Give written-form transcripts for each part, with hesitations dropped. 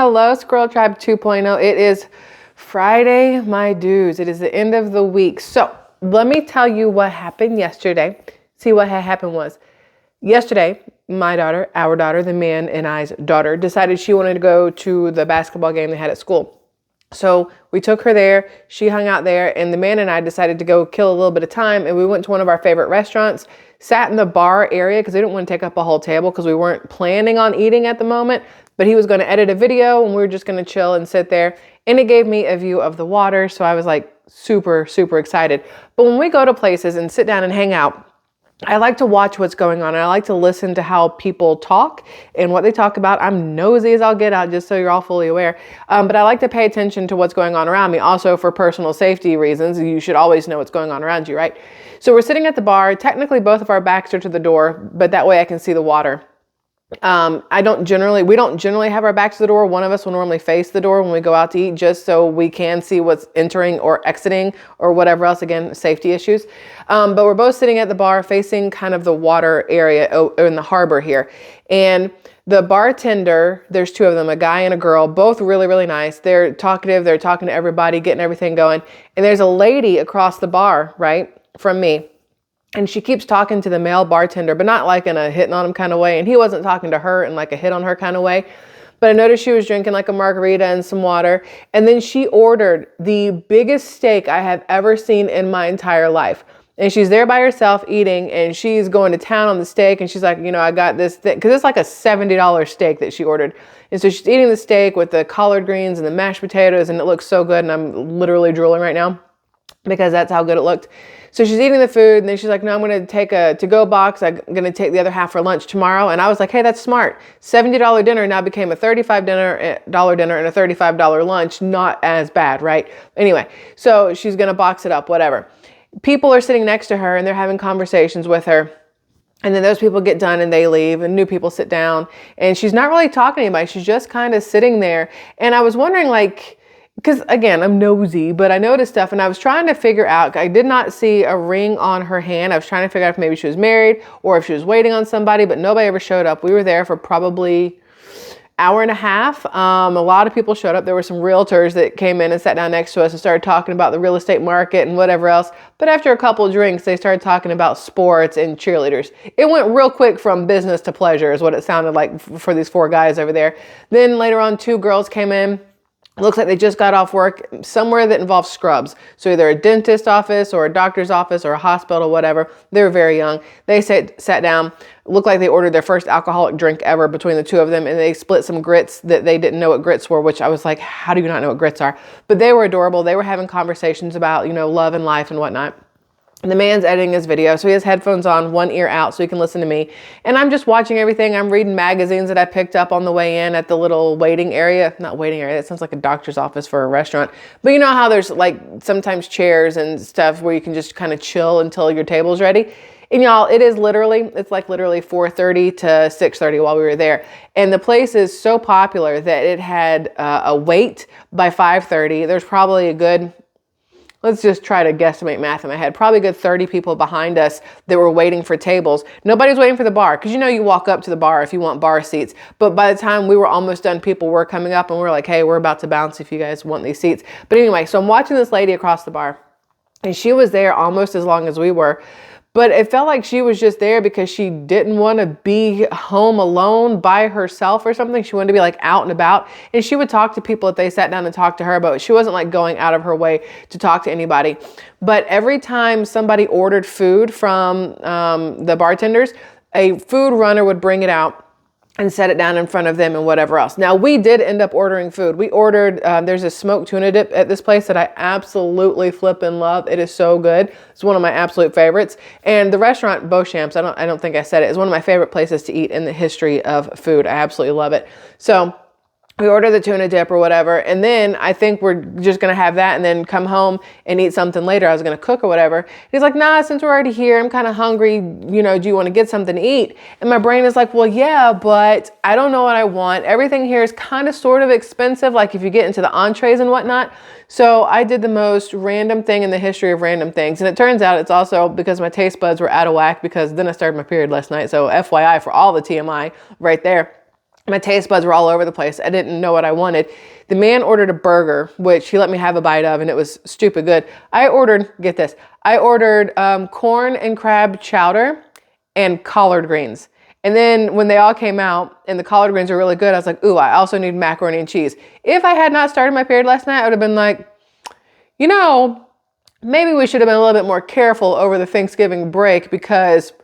Hello, Squirrel Tribe 2.0. It is Friday, my dudes. It is the end of the week. So let me tell you what happened yesterday. See, what had happened was yesterday, my daughter, our daughter, the man and I's daughter, decided she wanted to go to the basketball game they had at school. So we took her there, she hung out there, and the man and I decided to go kill a little bit of time, and we went to one of our favorite restaurants, sat in the bar area because we didn't want to take up a whole table because we weren't planning on eating at the moment, but he was going to edit a video and we were just going to chill and sit there, and it gave me a view of the water, so I was like super, super excited. But when we go to places and sit down and hang out, I like to watch what's going on, and I like to listen to how people talk and what they talk about. I'm nosy as I'll get out, just so you're all fully aware. But I like to pay attention to what's going on around me. Also, for personal safety reasons, you should always know what's going on around you, right? So we're sitting at the bar. Technically, both of our backs are to the door, but that way I can see the water. We don't generally have our backs to the door. One of us will normally face the door when we go out to eat, just so we can see what's entering or exiting or whatever else. Again, safety issues. But we're both sitting at the bar facing kind of the water area in the harbor here. And the bartender, there's two of them, a guy and a girl, both really, really nice. They're talkative. They're talking to everybody, getting everything going. And there's a lady across the bar, right, from me. And she keeps talking to the male bartender, but not like in a hitting on him kind of way. And he wasn't talking to her in like a hit on her kind of way. But I noticed she was drinking like a margarita and some water. And then she ordered the biggest steak I have ever seen in my entire life. And she's there by herself eating, and she's going to town on the steak. And she's like, you know, I got this thing, because it's like a $70 steak that she ordered. And so she's eating the steak with the collard greens and the mashed potatoes, and it looks so good. And I'm literally drooling right now because that's how good it looked. So she's eating the food, and then she's like, no, I'm going to take a to-go box. I'm going to take the other half for lunch tomorrow. And I was like, hey, that's smart. $70 dinner now became a $35 dinner and a $35 lunch. Not as bad, right? Anyway, so she's going to box it up, whatever. People are sitting next to her, and they're having conversations with her. And then those people get done and they leave, and new people sit down, and she's not really talking to anybody. She's just kind of sitting there. And I was wondering, like, because again, I'm nosy, but I noticed stuff, and I was trying to figure out, I did not see a ring on her hand. I was trying to figure out if maybe she was married or if she was waiting on somebody, but nobody ever showed up. We were there for probably hour and a half. A lot of people showed up. There were some realtors that came in and sat down next to us and started talking about the real estate market and whatever else. But after a couple of drinks, they started talking about sports and cheerleaders. It went real quick from business to pleasure is what it sounded like for these four guys over there. Then later on, two girls came in. It looks like they just got off work somewhere that involves scrubs. So either a dentist office or a doctor's office or a hospital, whatever. They were very young. They sat down, looked like they ordered their first alcoholic drink ever between the two of them. And they split some grits that they didn't know what grits were, which I was like, how do you not know what grits are? But they were adorable. They were having conversations about, you know, love and life and whatnot. And the man's editing his video, so he has headphones on, one ear out, so he can listen to me. And I'm just watching everything. I'm reading magazines that I picked up on the way in at the little waiting area. Not waiting area, that sounds like a doctor's office for a restaurant. But you know how there's like sometimes chairs and stuff where you can just kind of chill until your table's ready? And y'all, it's like literally 4:30 to 6:30 while we were there. And the place is so popular that it had a wait by 5:30. There's probably a good... Let's just try to guesstimate math in my head. Probably a good 30 people behind us that were waiting for tables. Nobody's waiting for the bar, because you know you walk up to the bar if you want bar seats. But by the time we were almost done, people were coming up, and we were like, hey, we're about to bounce if you guys want these seats. But anyway, so I'm watching this lady across the bar, and she was there almost as long as we were. But it felt like she was just there because she didn't want to be home alone by herself or something. She wanted to be like out and about. And she would talk to people if they sat down and talked to her, but she wasn't like going out of her way to talk to anybody. But every time somebody ordered food from the bartenders, a food runner would bring it out and set it down in front of them and whatever else. Now, we did end up ordering food. We ordered, there's a smoked tuna dip at this place that I absolutely flippin' love. It is so good. It's one of my absolute favorites. And the restaurant, Beauchamp's, I don't think I said it, is one of my favorite places to eat in the history of food. I absolutely love it. So we order the tuna dip or whatever, and then I think we're just going to have that and then come home and eat something later. I was going to cook or whatever. He's like, nah, since we're already here, I'm kind of hungry. You know, do you want to get something to eat? And my brain is like, well, yeah, but I don't know what I want. Everything here is kind of sort of expensive, like if you get into the entrees and whatnot. So I did the most random thing in the history of random things. And it turns out it's also because my taste buds were out of whack, because then I started my period last night. So FYI for all the TMI right there. My taste buds were all over the place. I didn't know what I wanted. The man ordered a burger, which he let me have a bite of, and it was stupid good. I ordered, get this, I ordered corn and crab chowder and collard greens. And then when they all came out and the collard greens were really good, I was like, ooh, I also need macaroni and cheese. If I had not started my period last night, I would have been like, you know, maybe we should have been a little bit more careful over the Thanksgiving break because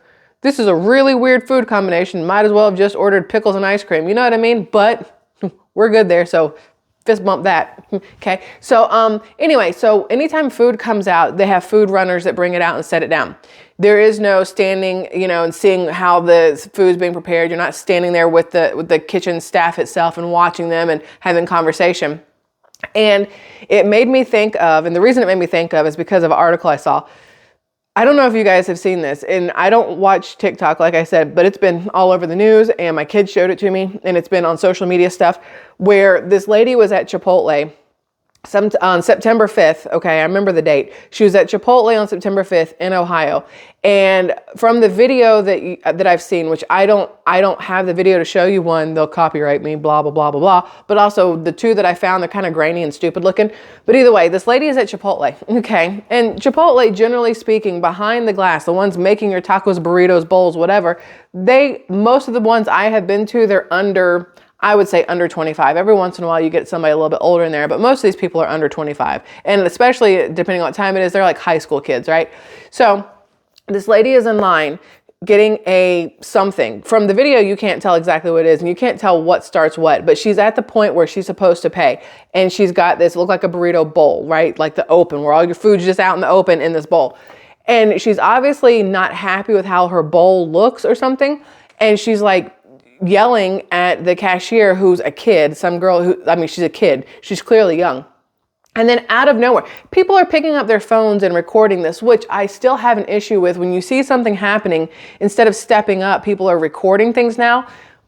this is a really weird food combination. Might as well have just ordered pickles and ice cream. You know what I mean? But we're good there. So fist bump that. Okay. So anyway, so anytime food comes out, they have food runners that bring it out and set it down. There is no standing, you know, and seeing how the food's being prepared. You're not standing there with the kitchen staff itself and watching them and having conversation. And it made me think of, and the reason it made me think of is because of an article I saw. I don't know if you guys have seen this, and I don't watch TikTok, like I said, but it's been all over the news, and my kids showed it to me, and it's been on social media stuff, where this lady was at Chipotle on September 5th. Okay, I remember the date. She was at Chipotle on September 5th in Ohio. And from the video that I've seen, which I don't have the video to show you, one, they'll copyright me, blah, blah, blah, blah, blah. But also the two that I found, they're kind of grainy and stupid looking. But either way, this lady is at Chipotle. Okay. And Chipotle, generally speaking, behind the glass, the ones making your tacos, burritos, bowls, whatever, most of the ones I have been to, they're under, I would say under 25. Every once in a while you get somebody a little bit older in there, but most of these people are under 25. And especially depending on what time it is, they're like high school kids, right? So this lady is in line getting something. From the video, you can't tell exactly what it is, and you can't tell what starts what, but she's at the point where she's supposed to pay. And she's got this, look like a burrito bowl, right? Like the open, where all your food's just out in the open in this bowl. And she's obviously not happy with how her bowl looks or something. And she's like yelling at the cashier, who's a kid, some girl she's a kid. She's clearly young. And then out of nowhere, people are picking up their phones and recording this, which I still have an issue with. When you see something happening, instead of stepping up, people are recording things now.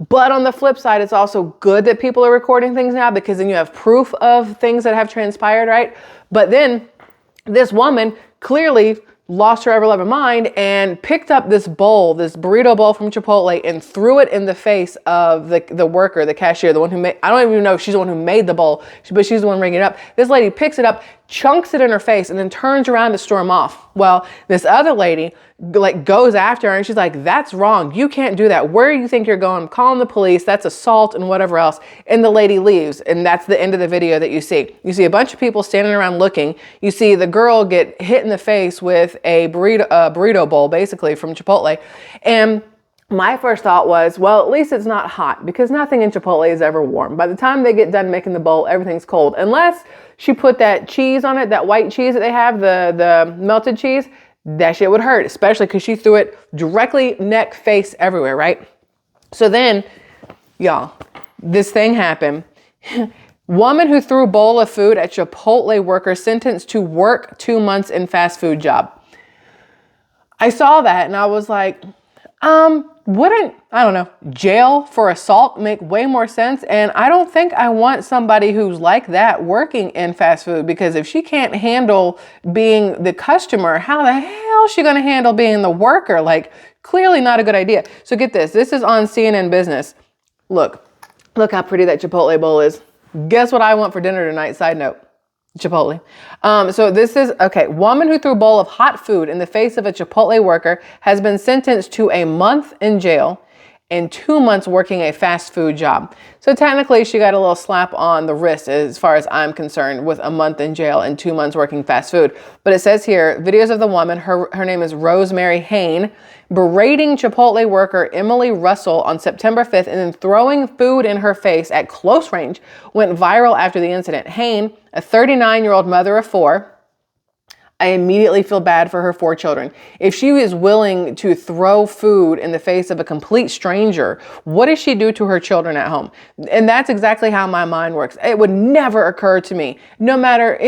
But on the flip side, it's also good that people are recording things now, because then you have proof of things that have transpired, right? But then this woman clearly lost her ever-loving mind and picked up this bowl, this burrito bowl from Chipotle, and threw it in the face of the worker, the cashier, the one who made, I don't even know if she's the one who made the bowl, but she's the one bringing it up. This lady picks it up, chunks it in her face, and then turns around to storm off. Well, this other lady like goes after her, and she's like, that's wrong. You can't do that. Where do you think you're going? I'm calling the police. That's assault and whatever else. And the lady leaves. And that's the end of the video that you see. You see a bunch of people standing around looking. You see the girl get hit in the face with a burrito bowl, basically from Chipotle. And my first thought was, well, at least it's not hot, because nothing in Chipotle is ever warm. By the time they get done making the bowl, everything's cold. Unless she put that cheese on it, that white cheese that they have, the melted cheese, that shit would hurt, especially because she threw it directly neck, face, everywhere, right? So then, y'all, this thing happened. Woman who threw bowl of food at Chipotle worker sentenced to work 2 months in fast food job. I saw that and I was like, wouldn't, I don't know, jail for assault make way more sense? And I don't think I want somebody who's like that working in fast food, because if she can't handle being the customer, how the hell is she going to handle being the worker? Like, clearly not a good idea. So get this. This is on CNN Business. Look how pretty that Chipotle bowl is. Guess what I want for dinner tonight? Side note. Chipotle. So this is, okay. Woman who threw a bowl of hot food in the face of a Chipotle worker has been sentenced to a month in jail and 2 months working a fast food job. So technically she got a little slap on the wrist as far as I'm concerned, with a month in jail and 2 months working fast food. But it says here, videos of the woman, her name is Rosemary Hain, berating Chipotle worker Emily Russell on September 5th and then throwing food in her face at close range went viral after the incident. Hain, a 39-year-old mother of four, I immediately feel bad for her 4 children. If she is willing to throw food in the face of a complete stranger, what does she do to her children at home? And that's exactly how my mind works. It would never occur to me, no matter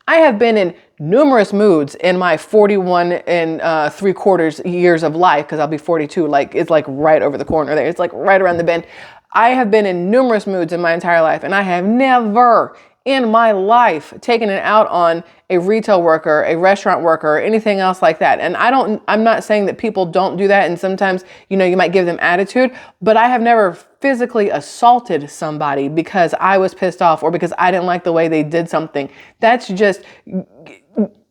I have been in numerous moods in my 41 and 3/4 years of life, because I'll be 42, like it's like right over the corner there. It's like right around the bend. I have been in numerous moods in my entire life, and I have never in my life taken it out on a retail worker, a restaurant worker, or anything else like that. And I'm not saying that people don't do that. And sometimes, you might give them attitude, but I have never physically assaulted somebody because I was pissed off or because I didn't like the way they did something. That's just,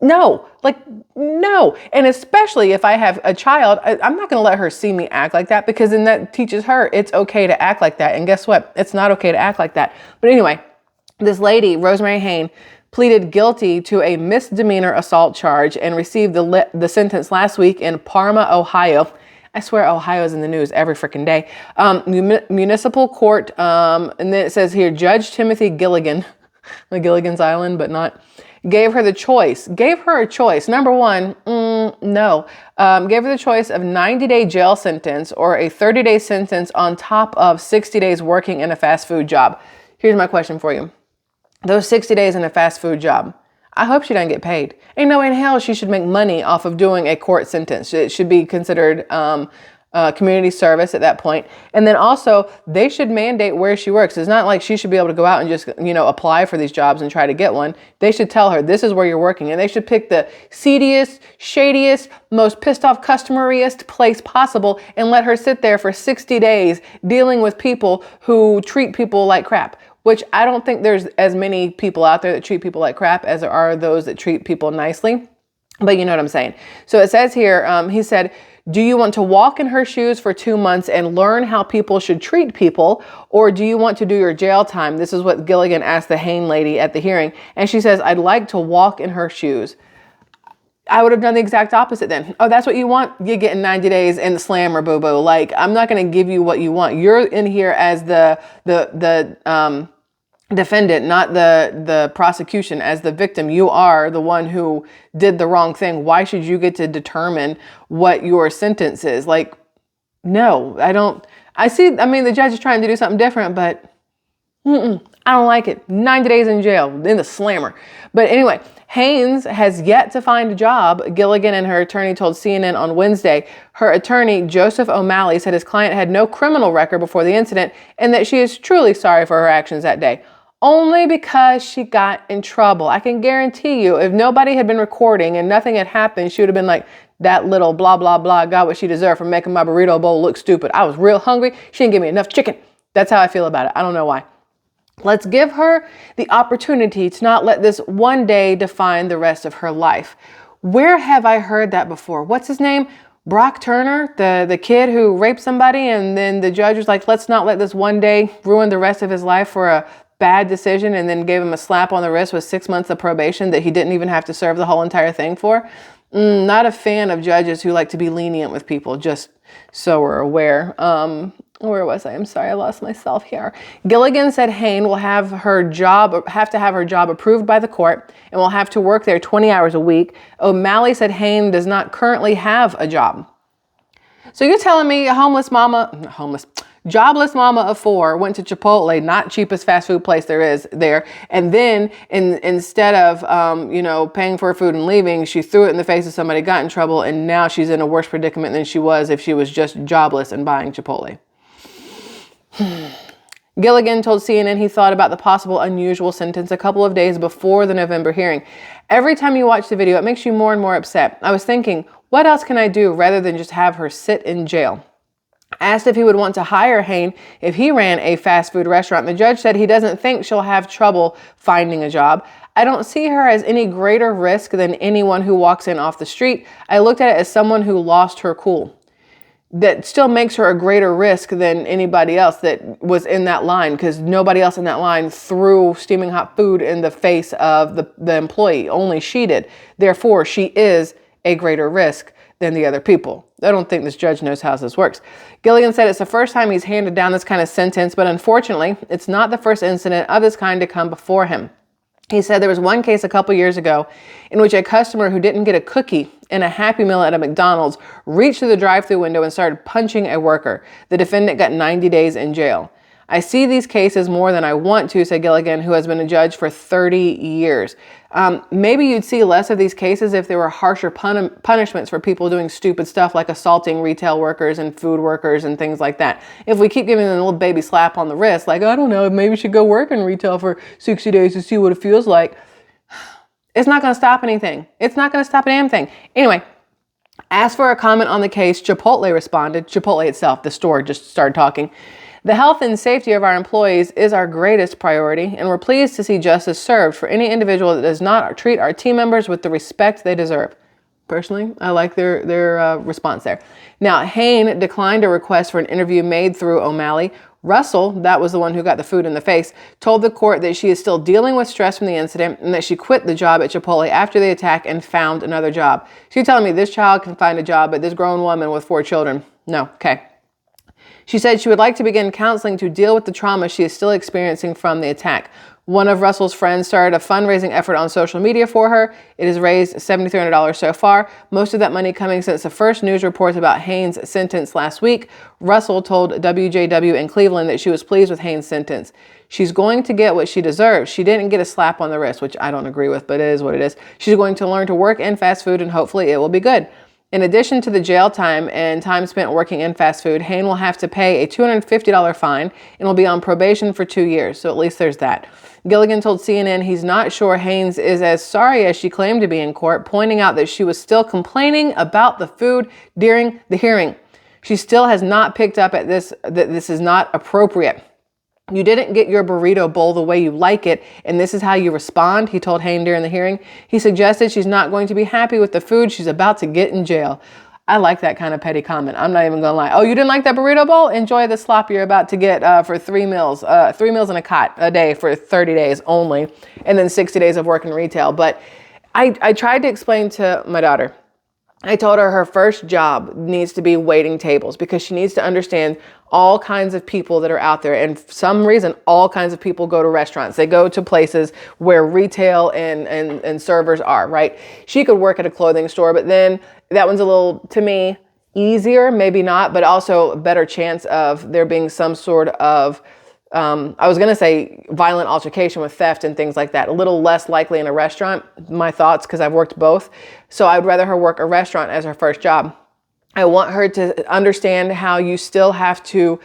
no, like, no. And especially if I have a child, I'm not going to let her see me act like that, because then that teaches her it's okay to act like that. And guess what? It's not okay to act like that. But anyway, this lady, Rosemary Hayne, pleaded guilty to a misdemeanor assault charge and received the sentence last week in Parma, Ohio. I swear Ohio's in the news every freaking day. Municipal court, and then it says here, Judge Timothy Gilligan, like Gilligan's Island, but not, gave her a choice. Number one, no. Gave her the choice of 90-day jail sentence or a 30-day sentence on top of 60 days working in a fast food job. Here's my question for you. Those 60 days in a fast food job, I hope she doesn't get paid. Ain't no way in hell she should make money off of doing a court sentence. It should be considered community service at that point. And then also, they should mandate where she works. It's not like she should be able to go out and just, apply for these jobs and try to get one. They should tell her, this is where you're working. And they should pick the seediest, shadiest, most pissed off customeriest place possible and let her sit there for 60 days dealing with people who treat people like crap. Which I don't think there's as many people out there that treat people like crap as there are those that treat people nicely. But you know what I'm saying. So it says here, he said, do you want to walk in her shoes for 2 months and learn how people should treat people? Or do you want to do your jail time? This is what Gilligan asked the Hayne lady at the hearing. And she says, I'd like to walk in her shoes. I would have done the exact opposite then. Oh, that's what you want? You're getting 90 days in the slammer, boo-boo. Like, I'm not going to give you what you want. You're in here as the defendant, not the prosecution, as the victim. You are the one who did the wrong thing. Why should you get to determine what your sentence is? Like, no, I don't. The judge is trying to do something different, but I don't like it. 90 days in jail, in the slammer. But anyway, Haynes has yet to find a job, Gilligan and her attorney told CNN on Wednesday. Her attorney, Joseph O'Malley, said his client had no criminal record before the incident and that she is truly sorry for her actions that day. Only because she got in trouble. I can guarantee you, if nobody had been recording and nothing had happened, she would have been like, that little blah, blah, blah got what she deserved for making my burrito bowl look stupid. I was real hungry. She didn't give me enough chicken. That's how I feel about it. I don't know why. Let's give her the opportunity to not let this one day define the rest of her life. Where have I heard that before? What's his name? Brock Turner, the kid who raped somebody, and then the judge was like, let's not let this one day ruin the rest of his life for a bad decision, and then gave him a slap on the wrist with 6 months of probation that he didn't even have to serve the whole entire thing for. Not a fan of judges who like to be lenient with people, just so we're aware. Where was I? I'm sorry, I lost myself here. Gilligan said Hayne will have to have her job approved by the court and will have to work there 20 hours a week. O'Malley said Hayne does not currently have a job. So you're telling me a jobless mama of 4 went to Chipotle, not cheapest fast food place there is there. And then instead of, paying for her food and leaving, she threw it in the face of somebody, got in trouble. And now she's in a worse predicament than she was if she was just jobless and buying Chipotle. Gilligan told CNN he thought about the possible unusual sentence a couple of days before the November hearing. Every time you watch the video, it makes you more and more upset. I was thinking, what else can I do rather than just have her sit in jail? Asked if he would want to hire Hayne if he ran a fast food restaurant. The judge said he doesn't think she'll have trouble finding a job. I don't see her as any greater risk than anyone who walks in off the street. I looked at it as someone who lost her cool. That still makes her a greater risk than anybody else that was in that line, because nobody else in that line threw steaming hot food in the face of the employee. Only she did. Therefore, she is a greater risk than the other people. I don't think this judge knows how this works. Gilligan said it's the first time he's handed down this kind of sentence, but unfortunately, it's not the first incident of this kind to come before him. He said there was one case a couple years ago in which a customer who didn't get a cookie in a Happy Meal at a McDonald's reached through the drive-thru window and started punching a worker. The defendant got 90 days in jail. I see these cases more than I want to, said Gilligan, who has been a judge for 30 years. Maybe you'd see less of these cases if there were harsher punishments for people doing stupid stuff like assaulting retail workers and food workers and things like that. If we keep giving them a little baby slap on the wrist, like, I don't know, maybe you should go work in retail for 60 days to see what it feels like. It's not going to stop anything. It's not going to stop a damn thing. Anyway, asked for a comment on the case, Chipotle responded. Chipotle itself, the store, just started talking. The health and safety of our employees is our greatest priority, and we're pleased to see justice served for any individual that does not treat our team members with the respect they deserve. Personally, I like their response there. Now, Hain declined a request for an interview made through O'Malley. Russell, that was the one who got the food in the face, told the court that she is still dealing with stress from the incident and that she quit the job at Chipotle after the attack and found another job. So you're telling me this child can find a job, but this grown woman with 4 children, no, okay. She said she would like to begin counseling to deal with the trauma she is still experiencing from the attack. One of Russell's friends started a fundraising effort on social media for her. It has raised $7,300 so far, most of that money coming since the first news reports about Hain's sentence last week. Russell told WJW in Cleveland that she was pleased with Hain's sentence. She's going to get what she deserves. She didn't get a slap on the wrist, which I don't agree with, but it is what it is. She's going to learn to work in fast food and hopefully it will be good. In addition to the jail time and time spent working in fast food, Hain will have to pay a $250 fine and will be on probation for 2 years. So at least there's that. Gilligan told CNN he's not sure Haines is as sorry as she claimed to be in court, pointing out that she was still complaining about the food during the hearing. She still has not picked up at this, that this is not appropriate. You didn't get your burrito bowl the way you like it, and this is how you respond, he told Hain during the hearing. He suggested she's not going to be happy with the food she's about to get in jail. I like that kind of petty comment. I'm not even going to lie. Oh, you didn't like that burrito bowl? Enjoy the slop you're about to get for 3 meals. 3 meals and a cot a day for 30 days only, and then 60 days of work in retail. But I tried to explain to my daughter, I told her first job needs to be waiting tables because she needs to understand all kinds of people that are out there. And for some reason, all kinds of people go to restaurants. They go to places where retail and servers are, right? She could work at a clothing store, but then that one's a little, to me, easier, maybe not, but also a better chance of there being some sort of I was going to say violent altercation with theft and things like that. A little less likely in a restaurant, my thoughts, because I've worked both. So I'd rather her work a restaurant as her first job. I want her to understand how you still have to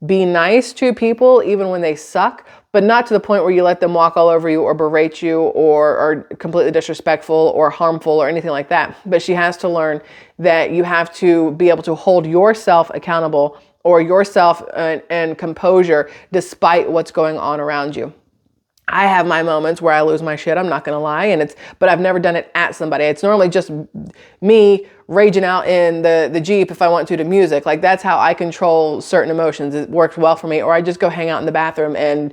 be nice to people even when they suck, but not to the point where you let them walk all over you or berate you or are completely disrespectful or harmful or anything like that. But she has to learn that you have to be able to hold yourself accountable or yourself and composure despite what's going on around you. I have my moments where I lose my shit, I'm not going to lie, but I've never done it at somebody. It's normally just me raging out in the Jeep if I want to music. Like that's how I control certain emotions. It works well for me. Or I just go hang out in the bathroom and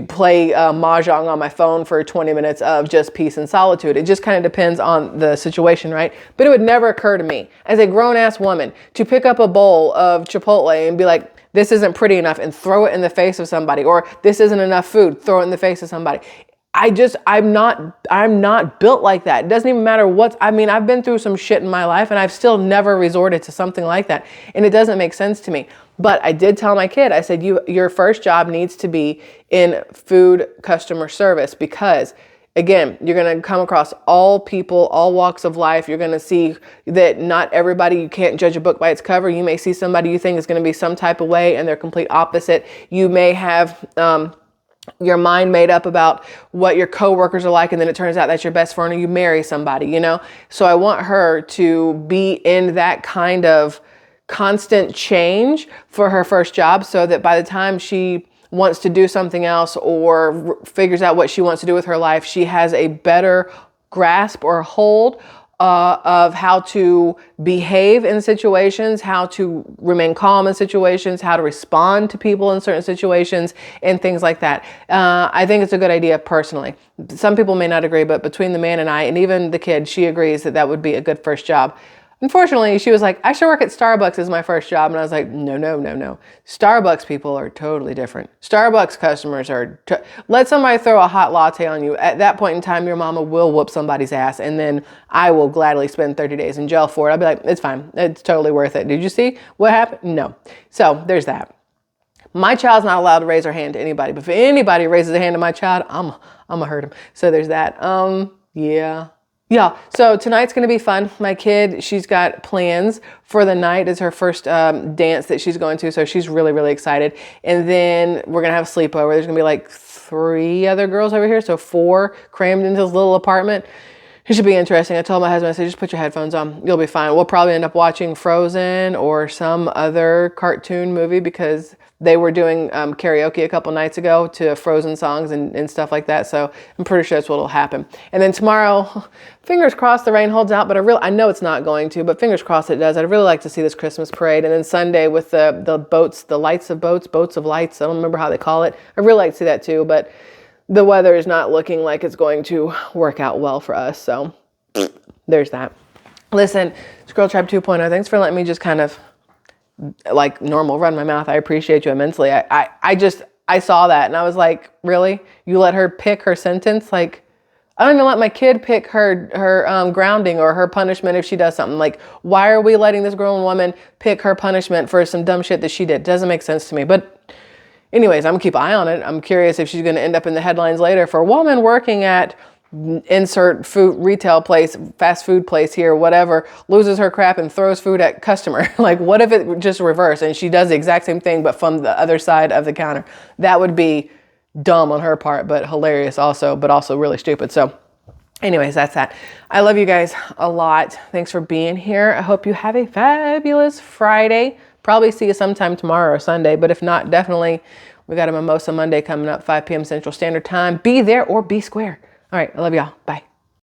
play mahjong on my phone for 20 minutes of just peace and solitude. It just kind of depends on the situation, right? But it would never occur to me as a grown-ass woman to pick up a bowl of Chipotle and be like, this isn't pretty enough, and throw it in the face of somebody, or this isn't enough food, throw it in the face of somebody. I'm not built like that. It doesn't even matter I've been through some shit in my life and I've still never resorted to something like that. And it doesn't make sense to me. But I did tell my kid, I said, your first job needs to be in food customer service because again, you're going to come across all people, all walks of life. You're going to see that not everybody, you can't judge a book by its cover. You may see somebody you think is going to be some type of way and they're complete opposite. You may have, your mind made up about what your coworkers are like, and then it turns out that's your best friend or you marry somebody, you know? So I want her to be in that kind of constant change for her first job so that by the time she wants to do something else or figures out what she wants to do with her life, she has a better grasp or hold of how to behave in situations, how to remain calm in situations, how to respond to people in certain situations, and things like that. I think it's a good idea personally. Some people may not agree, but between the man and I, and even the kid, she agrees that that would be a good first job. Unfortunately, she was like, I should work at Starbucks as my first job. And I was like, no. Starbucks people are totally different. Starbucks customers let somebody throw a hot latte on you. At that point in time, your mama will whoop somebody's ass. And then I will gladly spend 30 days in jail for it. I'll be like, it's fine. It's totally worth it. Did you see what happened? No. So there's that. My child's not allowed to raise her hand to anybody. But if anybody raises a hand to my child, I'm going to hurt him. So there's that. Yeah, so tonight's going to be fun. My kid, she's got plans for the night. It's her first dance that she's going to, so she's really, really excited. And then we're going to have a sleepover. There's going to be like 3 other girls over here, so 4 crammed into this little apartment. It should be interesting. I told my husband, I said, just put your headphones on. You'll be fine. We'll probably end up watching Frozen or some other cartoon movie because they were doing karaoke a couple nights ago to Frozen songs and stuff like that. So I'm pretty sure that's what will happen. And then tomorrow, fingers crossed the rain holds out, but I know it's not going to, but fingers crossed it does. I'd really like to see this Christmas parade. And then Sunday with the boats, the lights of boats, boats of lights. I don't remember how they call it. I'd really like to see that too, but the weather is not looking like it's going to work out well for us. So there's that. Listen, Squirrel Tribe 2.0, thanks for letting me just kind of like normal run my mouth. I appreciate you immensely. I saw that and I was like, really? You let her pick her sentence? Like, I don't even let my kid pick her grounding or her punishment if she does something. Like, why are we letting this grown woman pick her punishment for some dumb shit that she did? Doesn't make sense to me. But anyways, I'm gonna keep an eye on it. I'm curious if she's gonna end up in the headlines later for a woman working at insert food retail place, fast food place here, whatever, loses her crap and throws food at customer. Like, what if it just reversed and she does the exact same thing but from the other side of the counter? That would be dumb on her part, but hilarious also, but also really stupid. So anyways, that's that. I love you guys a lot. Thanks for being here. I hope you have a fabulous Friday. Probably see you sometime tomorrow or Sunday, but if not, definitely we got a Mimosa Monday coming up, 5 p.m. Central Standard Time. Be there or be square. All right, I love y'all. Bye.